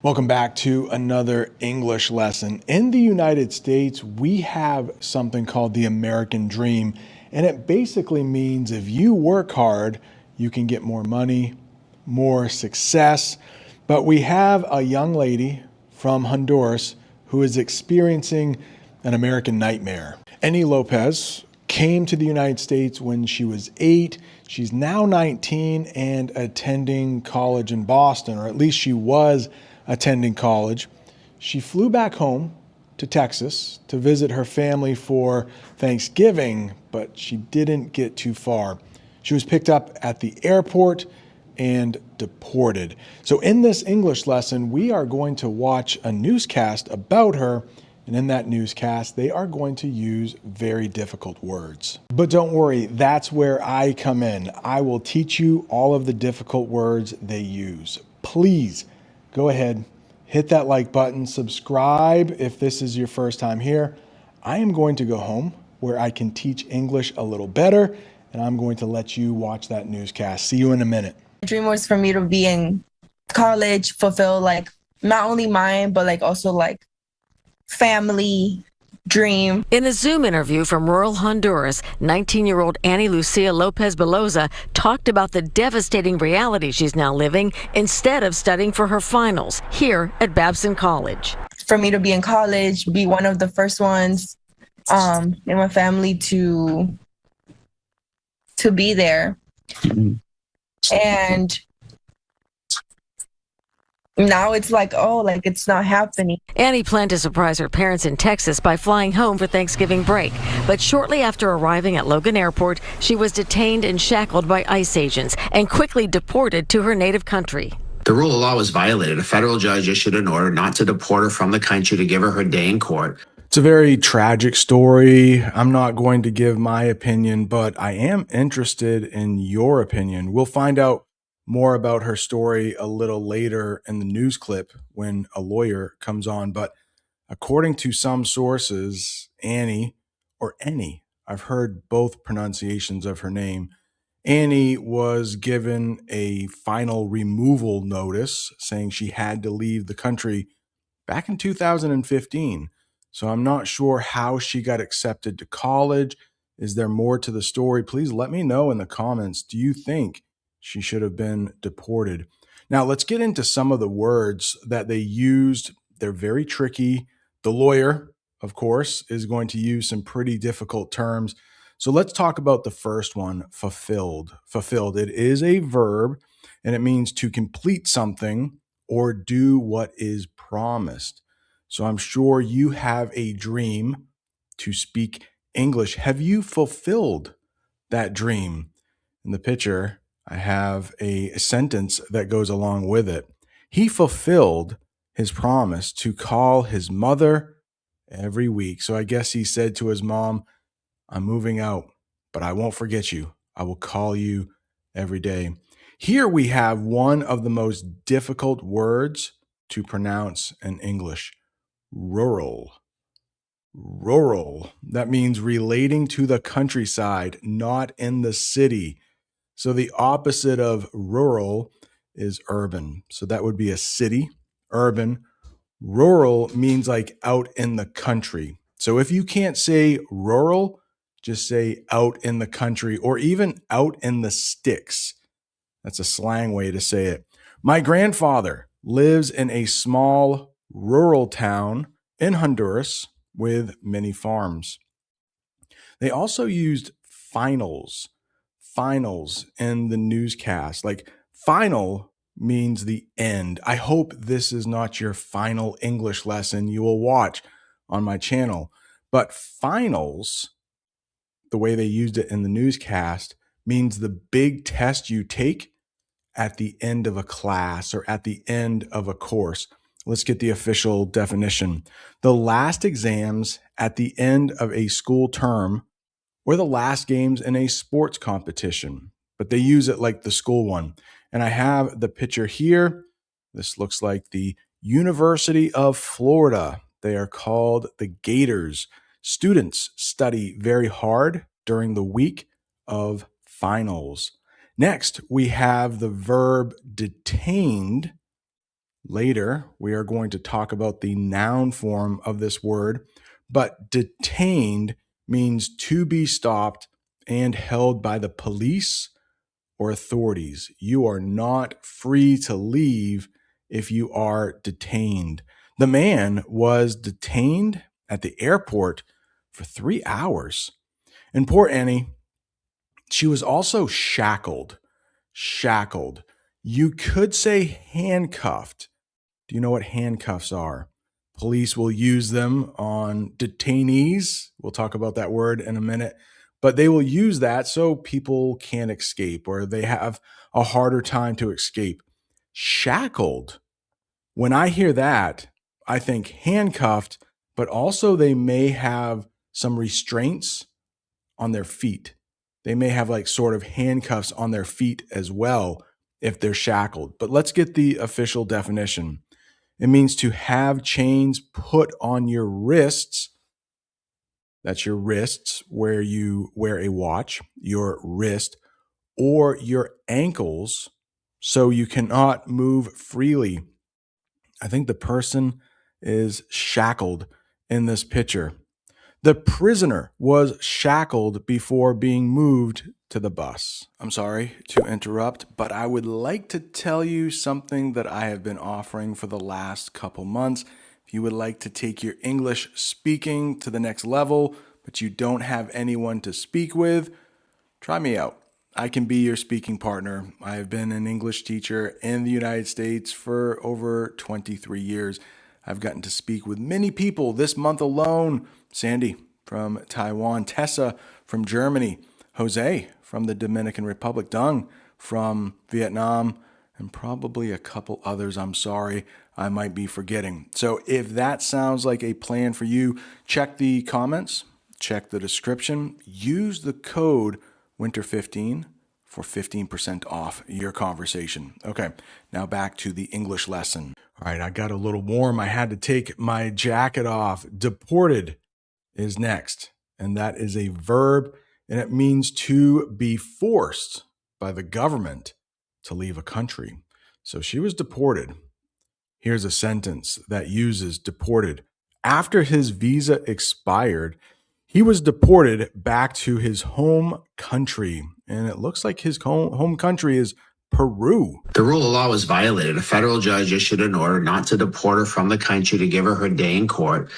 Welcome back to another English lesson. In the United States, we have something called the American Dream, and it basically means if you work hard, you can get more money, more success. But we have a young lady from Honduras who is experiencing an American nightmare. Annie Lopez came to the United States when she was 8. She's now 19 and attending college in Boston, or at least she was attending college. She flew back home to Texas to visit her family for Thanksgiving, but she didn't get too far. She was picked up at the airport and deported. So in this English lesson, we are going to watch a newscast about her. And in that newscast, they are going to use very difficult words. But don't worry, that's where I come in. I will teach you all of the difficult words they use. Please go ahead, hit that like button, subscribe if this is your first time here. I am going to go home where I can teach English a little better, and I'm going to let you watch that newscast. See you in a minute. My dream was for me to be in college, fulfill not only mine, but also family dream. In a Zoom interview from rural Honduras, 19-year-old Annie Lucia Lopez Beloza talked about the devastating reality she's now living instead of studying for her finals here at Babson College. For me to be in college, be one of the first ones in my family to be there. And now it's it's not happening. Annie planned to surprise her parents in Texas by flying home for Thanksgiving break. But shortly after arriving at Logan Airport, she was detained and shackled by ICE agents and quickly deported to her native country. The rule of law was violated. A federal judge issued an order not to deport her from the country to give her her day in court. It's a very tragic story. I'm not going to give my opinion, but I am interested in your opinion. We'll find out more about her story a little later in the news clip when a lawyer comes on. But according to some sources, Annie, I've heard both pronunciations of her name. Annie was given a final removal notice saying she had to leave the country back in 2015. So I'm not sure how she got accepted to college. Is there more to the story? Please let me know in the comments. Do you think she should have been deported? Now, let's get into some of the words that they used. They're very tricky. The lawyer, of course, is going to use some pretty difficult terms. So let's talk about the first one, fulfilled. Fulfilled. It is a verb, and it means to complete something or do what is promised. So I'm sure you have a dream to speak English. Have you fulfilled that dream? In the picture, I have a sentence that goes along with it. He fulfilled his promise to call his mother every week. So I guess he said to his mom, I'm moving out, but I won't forget you. I will call you every day. Here we have one of the most difficult words to pronounce in English. Rural. Rural. That means relating to the countryside, not in the city. So the opposite of rural is urban. So that would be a city, urban. Rural means like out in the country. So if you can't say rural, just say out in the country or even out in the sticks. That's a slang way to say it. My grandfather lives in a small rural town in Honduras with many farms. They also used finals in the newscast. Like final means the end. I hope this is not your final English lesson you will watch on my channel. But finals, the way they used it in the newscast, means the big test you take at the end of a class or at the end of a course. Let's get the official definition. The last exams at the end of a school term or the last games in a sports competition, but they use it like the school one. And I have the picture here. This looks like the University of Florida. They are called the Gators. Students study very hard during the week of finals. Next, we have the verb detained. Later, we are going to talk about the noun form of this word, but detained means to be stopped and held by the police or authorities. You are not free to leave if you are detained. The man was detained at the airport for 3 hours. And poor Annie, she was also shackled. Shackled. You could say handcuffed. Do you know what handcuffs are? Police will use them on detainees. We'll talk about that word in a minute. But they will use that so people can't escape or they have a harder time to escape. Shackled. When I hear that, I think handcuffed, but also they may have some restraints on their feet. They may have like sort of handcuffs on their feet as well if they're shackled. But let's get the official definition. It means to have chains put on your wrists. That's your wrists where you wear a watch, your wrist, or your ankles so you cannot move freely. I think the person is shackled in this picture. The prisoner was shackled before being moved to the bus. I'm sorry to interrupt, but I would like to tell you something that I have been offering for the last couple months. If you would like to take your English speaking to the next level, but you don't have anyone to speak with, try me out. I can be your speaking partner. I have been an English teacher in the United States for over 23 years. I've gotten to speak with many people this month alone. Sandy from Taiwan, Tessa from Germany, Jose from the Dominican Republic, Dung from Vietnam, and probably a couple others I'm sorry I might be forgetting. So if that sounds like a plan for you, check the comments, check the description, use the code WINTER15 for 15% off your conversation. Okay, now back to the English lesson. All right, I got a little warm. I had to take my jacket off. Deported is next, and that is a verb, and it means to be forced by the government to leave a country. So she was deported. Here's a sentence that uses deported. After his visa expired, he was deported back to his home country. And it looks like his home country is Peru. The rule of law was violated. A federal judge issued an order not to deport her from the country to give her her day in court.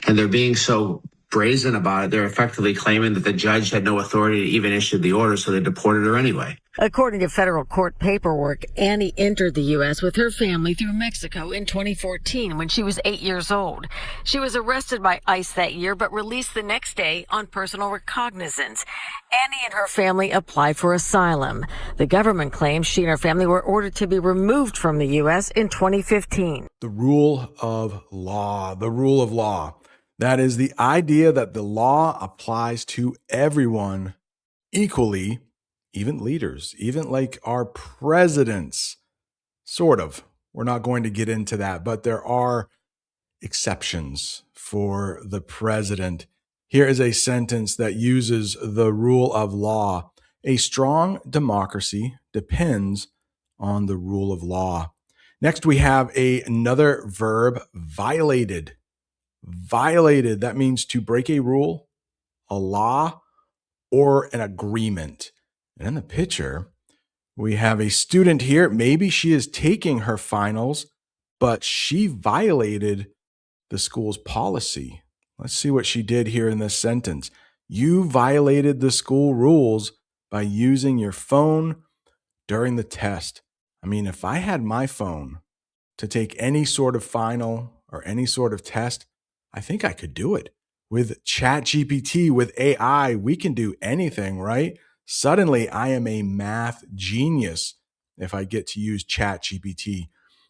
And they're being so brazen about it, they're effectively claiming that the judge had no authority to even issue the order, so they deported her anyway. According to federal court paperwork, Annie entered the U.S. with her family through Mexico in 2014 when she was 8 years old. She was arrested by ICE that year, but released the next day on personal recognizance. Annie and her family applied for asylum. The government claims she and her family were ordered to be removed from the U.S. in 2015. The rule of law, the rule of law. That is the idea that the law applies to everyone equally, even leaders, even like our presidents, sort of. We're not going to get into that, but there are exceptions for the president. Here is a sentence that uses the rule of law. A strong democracy depends on the rule of law. Next, we have another verb, violated. Violated, that means to break a rule, a law, or an agreement. And in the picture, we have a student here. Maybe she is taking her finals, but she violated the school's policy. Let's see what she did here in this sentence. You violated the school rules by using your phone during the test. I mean, if I had my phone to take any sort of final or any sort of test, I think I could do it. With ChatGPT, with AI, we can do anything, right? Suddenly, I am a math genius if I get to use ChatGPT.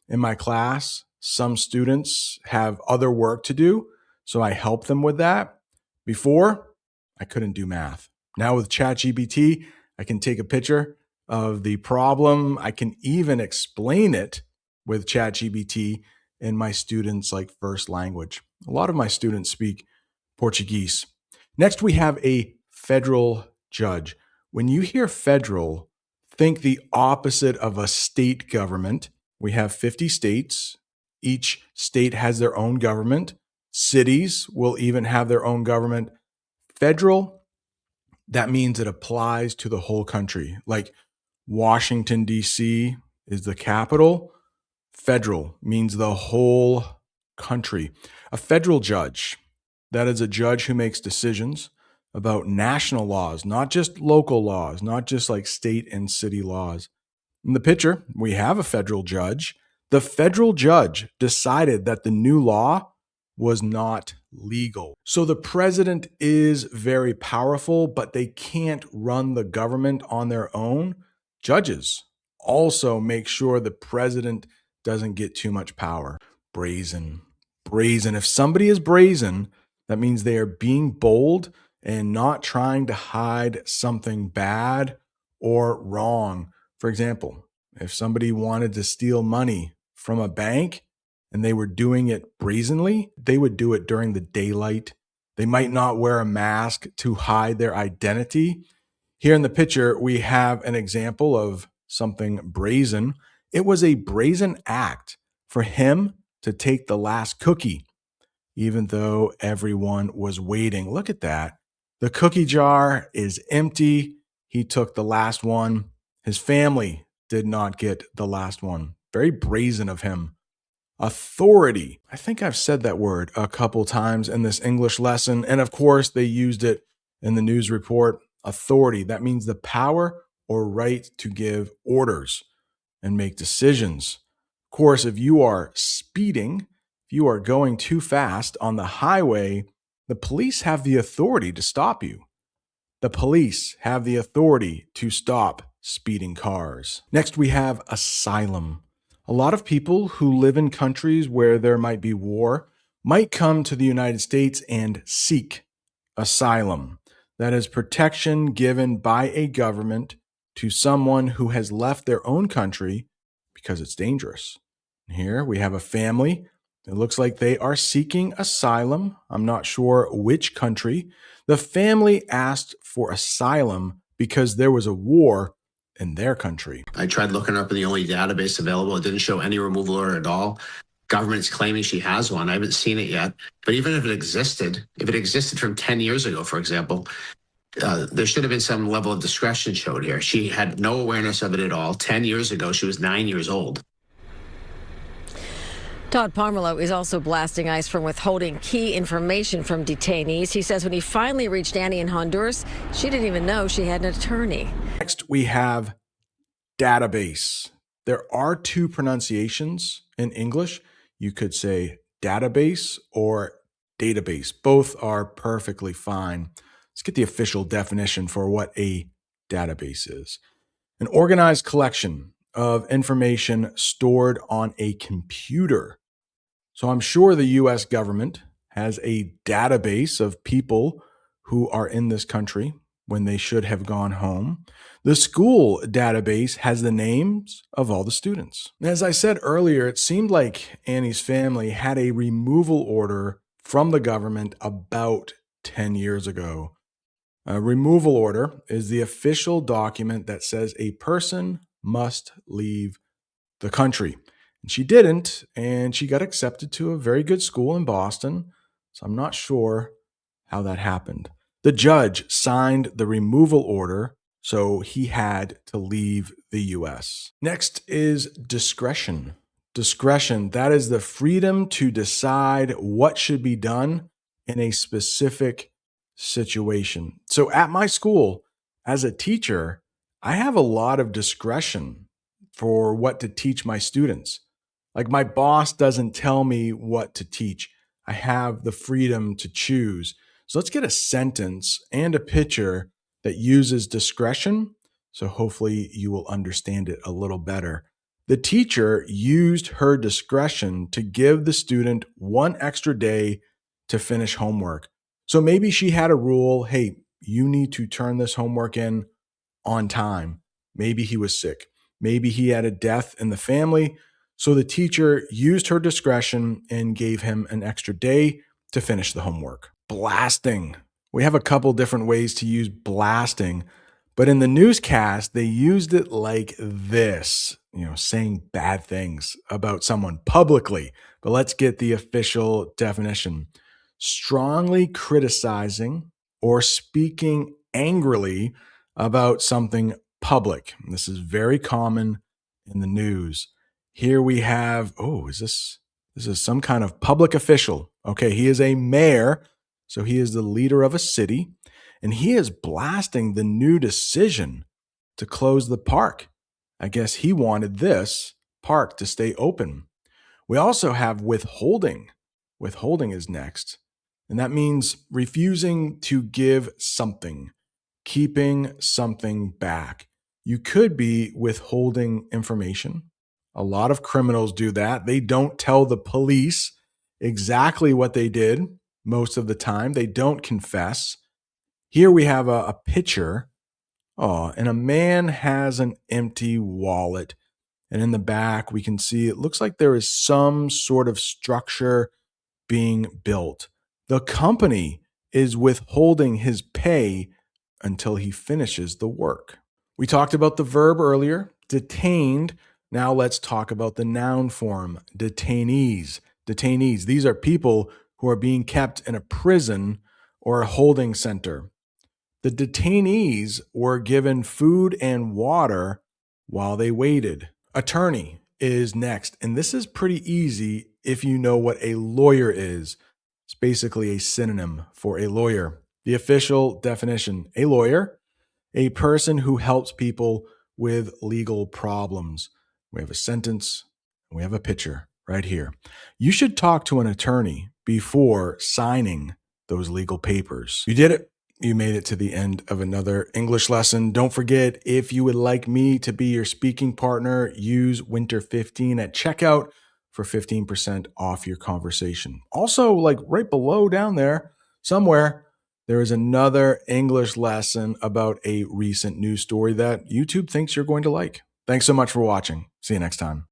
In my class, some students have other work to do, so I help them with that. Before, I couldn't do math. Now with ChatGPT, I can take a picture of the problem. I can even explain it with ChatGPT in my students' like first language. A lot of my students speak Portuguese. Next, we have a federal judge. When you hear federal, think the opposite of a state government. We have 50 states Each state has their own government. Cities will even have their own government. Federal, that means it applies to the whole country. Like Washington, D.C. is the capital. Federal means the whole country. A federal judge, that is a judge who makes decisions about national laws, not just local laws, not just like state and city laws. In the picture, we have a federal judge. The federal judge decided that the new law was not legal. So the president is very powerful, but they can't run the government on their own. Judges also make sure the president doesn't get too much power. Brazen. Brazen. If somebody is brazen, that means they are being bold and not trying to hide something bad or wrong. For example, if somebody wanted to steal money from a bank and they were doing it brazenly, they would do it during the daylight. They might not wear a mask to hide their identity. Here in the picture, we have an example of something brazen. It was a brazen act for him to take the last cookie, even though everyone was waiting. Look at that. The cookie jar is empty. He took the last one. His family did not get the last one. Very brazen of him. Authority. I think I've said that word a couple times in this English lesson. And of course, they used it in the news report. Authority. That means the power or right to give orders and make decisions. Of course, if you are speeding, if you are going too fast on the highway, the police have the authority to stop you. The police have the authority to stop speeding cars. Next, we have asylum. A lot of people who live in countries where there might be war might come to the United States and seek asylum. That is protection given by a government to someone who has left their own country because it's dangerous. Here we have a family. It looks like they are seeking asylum. I'm not sure which country. The family asked for asylum because there was a war in their country. I tried looking her up in the only database available. It didn't show any removal order at all. Government's claiming she has one. I haven't seen it yet. But even if it existed from 10 years ago, for example, there should have been some level of discretion showed here. She had no awareness of it at all. 10 years ago, she was 9 years old. Todd Pomerleau is also blasting ICE from withholding key information from detainees. He says when he finally reached Annie in Honduras, she didn't even know she had an attorney. Next, we have database. There are two pronunciations in English. You could say database or database. Both are perfectly fine. Let's get the official definition for what a database is. An organized collection of information stored on a computer. So I'm sure the US government has a database of people who are in this country when they should have gone home. The school database has the names of all the students. As I said earlier, it seemed like Annie's family had a removal order from the government about 10 years ago. A removal order is the official document that says a person must leave the country. And she didn't, and she got accepted to a very good school in Boston. So I'm not sure how that happened. The judge signed the removal order, so he had to leave the US. Next is discretion. Discretion, that is the freedom to decide what should be done in a specific situation. So at my school, as a teacher, I have a lot of discretion for what to teach my students. Like my boss doesn't tell me what to teach. I have the freedom to choose. So let's get a sentence and a picture that uses discretion. So hopefully you will understand it a little better. The teacher used her discretion to give the student one extra day to finish homework. So maybe she had a rule, hey, you need to turn this homework in on time. Maybe he was sick. Maybe he had a death in the family. So the teacher used her discretion and gave him an extra day to finish the homework. Blasting. We have a couple different ways to use blasting, but in the newscast, they used it like this. saying bad things about someone publicly. But let's get the official definition. Strongly criticizing or speaking angrily about something public. This is very common in the news. Here we have, this is some kind of public official. Okay, he is a mayor, so he is the leader of a city, and he is blasting the new decision to close the park. I guess he wanted this park to stay open. We also have withholding. Withholding is next. And that means refusing to give something, keeping something back. You could be withholding information. A lot of criminals do that. They don't tell the police exactly what they did most of the time. They don't confess. Here we have a picture. And a man has an empty wallet. And in the back, we can see it looks like there is some sort of structure being built. The company is withholding his pay until he finishes the work. We talked about the verb earlier, detained. Now let's talk about the noun form, detainees. Detainees, these are people who are being kept in a prison or a holding center. The detainees were given food and water while they waited. Attorney is next, and this is pretty easy if you know what a lawyer is. It's basically a synonym for a lawyer. The official definition, a lawyer, a person who helps people with legal problems. We have a sentence, and we have a picture right here. You should talk to an attorney before signing those legal papers. You did it. You made it to the end of another English lesson. Don't forget, if you would like me to be your speaking partner, use Winter15 at checkout for 15% off your conversation. Also, like right below down there, somewhere, there is another English lesson about a recent news story that YouTube thinks you're going to like. Thanks so much for watching. See you next time.